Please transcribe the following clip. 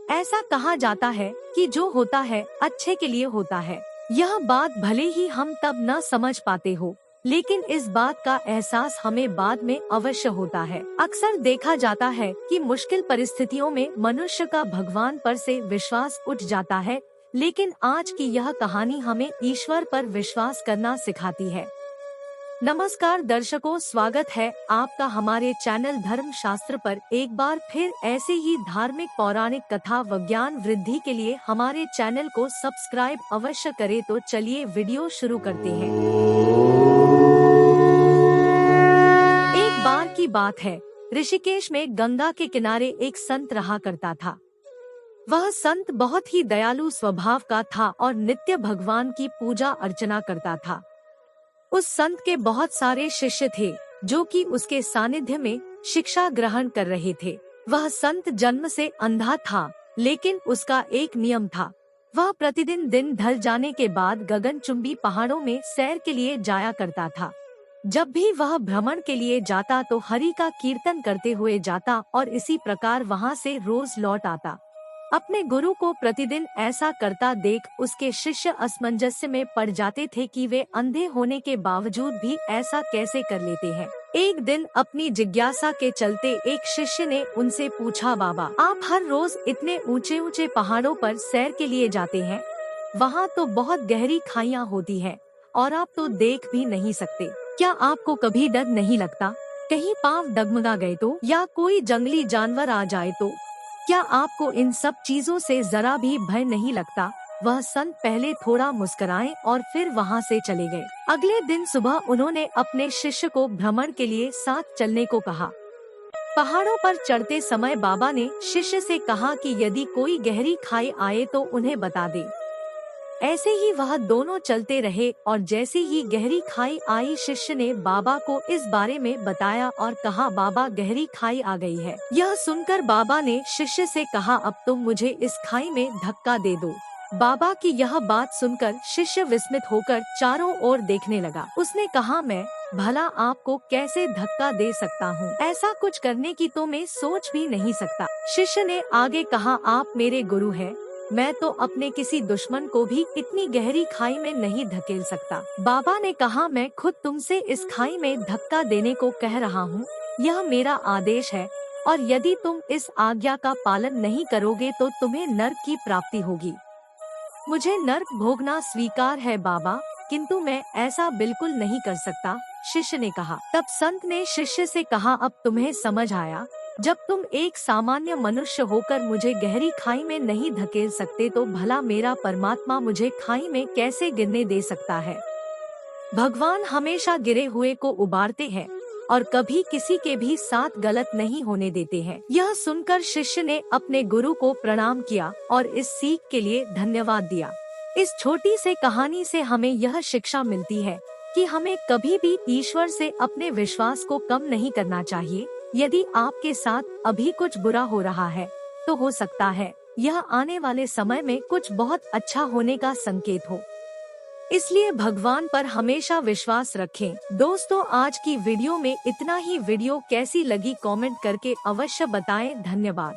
ऐसा कहा जाता है कि जो होता है अच्छे के लिए होता है। यह बात भले ही हम तब न समझ पाते हो, लेकिन इस बात का एहसास हमें बाद में अवश्य होता है। अक्सर देखा जाता है कि मुश्किल परिस्थितियों में मनुष्य का भगवान पर से विश्वास उठ जाता है, लेकिन आज की यह कहानी हमें ईश्वर पर विश्वास करना सिखाती है। नमस्कार दर्शकों, स्वागत है आपका हमारे चैनल धर्म शास्त्र पर। एक बार फिर ऐसे ही धार्मिक पौराणिक कथा व ज्ञान वृद्धि के लिए हमारे चैनल को सब्सक्राइब अवश्य करें। तो चलिए वीडियो शुरू करते हैं। एक बार की बात है, ऋषिकेश में गंगा के किनारे एक संत रहा करता था। वह संत बहुत ही दयालु स्वभाव का था और नित्य भगवान की पूजा अर्चना करता था। उस संत के बहुत सारे शिष्य थे जो कि उसके सानिध्य में शिक्षा ग्रहण कर रहे थे। वह संत जन्म से अंधा था, लेकिन उसका एक नियम था। वह प्रतिदिन दिन ढल जाने के बाद गगनचुंबी पहाड़ों में सैर के लिए जाया करता था। जब भी वह भ्रमण के लिए जाता तो हरि का कीर्तन करते हुए जाता और इसी प्रकार वहां से रोज लौट आता। अपने गुरु को प्रतिदिन ऐसा करता देख उसके शिष्य असमंजस्य में पड़ जाते थे कि वे अंधे होने के बावजूद भी ऐसा कैसे कर लेते हैं। एक दिन अपनी जिज्ञासा के चलते एक शिष्य ने उनसे पूछा, बाबा, आप हर रोज इतने ऊंचे ऊंचे पहाड़ों पर सैर के लिए जाते हैं? वहाँ तो बहुत गहरी खाइयाँ होती हैं और आप तो देख भी नहीं सकते। क्या आपको कभी डर नहीं लगता? कहीं पाँव डगमगा गए तो, या कोई जंगली जानवर आ जाए तो? क्या आपको इन सब चीजों से जरा भी भय नहीं लगता? वह संत पहले थोड़ा मुस्कुराए और फिर वहां से चले गए। अगले दिन सुबह उन्होंने अपने शिष्य को भ्रमण के लिए साथ चलने को कहा। पहाड़ों पर चढ़ते समय बाबा ने शिष्य से कहा कि यदि कोई गहरी खाई आए तो उन्हें बता दे। ऐसे ही वह दोनों चलते रहे और जैसे ही गहरी खाई आई, शिष्य ने बाबा को इस बारे में बताया और कहा, बाबा, गहरी खाई आ गई है। यह सुनकर बाबा ने शिष्य से कहा, अब तुम मुझे इस खाई में धक्का दे दो। बाबा की यह बात सुनकर शिष्य विस्मित होकर चारों ओर देखने लगा। उसने कहा, मैं भला आपको कैसे धक्का दे सकता हूँ? ऐसा कुछ करने की तो मैं सोच भी नहीं सकता। शिष्य ने आगे कहा, आप मेरे गुरु हैं, मैं तो अपने किसी दुश्मन को भी इतनी गहरी खाई में नहीं धकेल सकता। बाबा ने कहा, मैं खुद तुमसे इस खाई में धक्का देने को कह रहा हूँ। यह मेरा आदेश है और यदि तुम इस आज्ञा का पालन नहीं करोगे तो तुम्हें नर्क की प्राप्ति होगी। मुझे नर्क भोगना स्वीकार है बाबा, किंतु मैं ऐसा बिल्कुल नहीं कर सकता, शिष्य ने कहा। तब संत ने शिष्य से कहा, अब तुम्हें समझ आया? जब तुम एक सामान्य मनुष्य होकर मुझे गहरी खाई में नहीं धकेल सकते तो भला मेरा परमात्मा मुझे खाई में कैसे गिरने दे सकता है? भगवान हमेशा गिरे हुए को उबारते हैं और कभी किसी के भी साथ गलत नहीं होने देते हैं। यह सुनकर शिष्य ने अपने गुरु को प्रणाम किया और इस सीख के लिए धन्यवाद दिया। इस छोटी से कहानी से हमें यह शिक्षा मिलती है कि हमें कभी भी ईश्वर से अपने विश्वास को कम नहीं करना चाहिए। यदि आपके साथ अभी कुछ बुरा हो रहा है तो हो सकता है यह आने वाले समय में कुछ बहुत अच्छा होने का संकेत हो। इसलिए भगवान पर हमेशा विश्वास रखें। दोस्तों, आज की वीडियो में इतना ही। वीडियो कैसी लगी कमेंट करके अवश्य बताएं। धन्यवाद।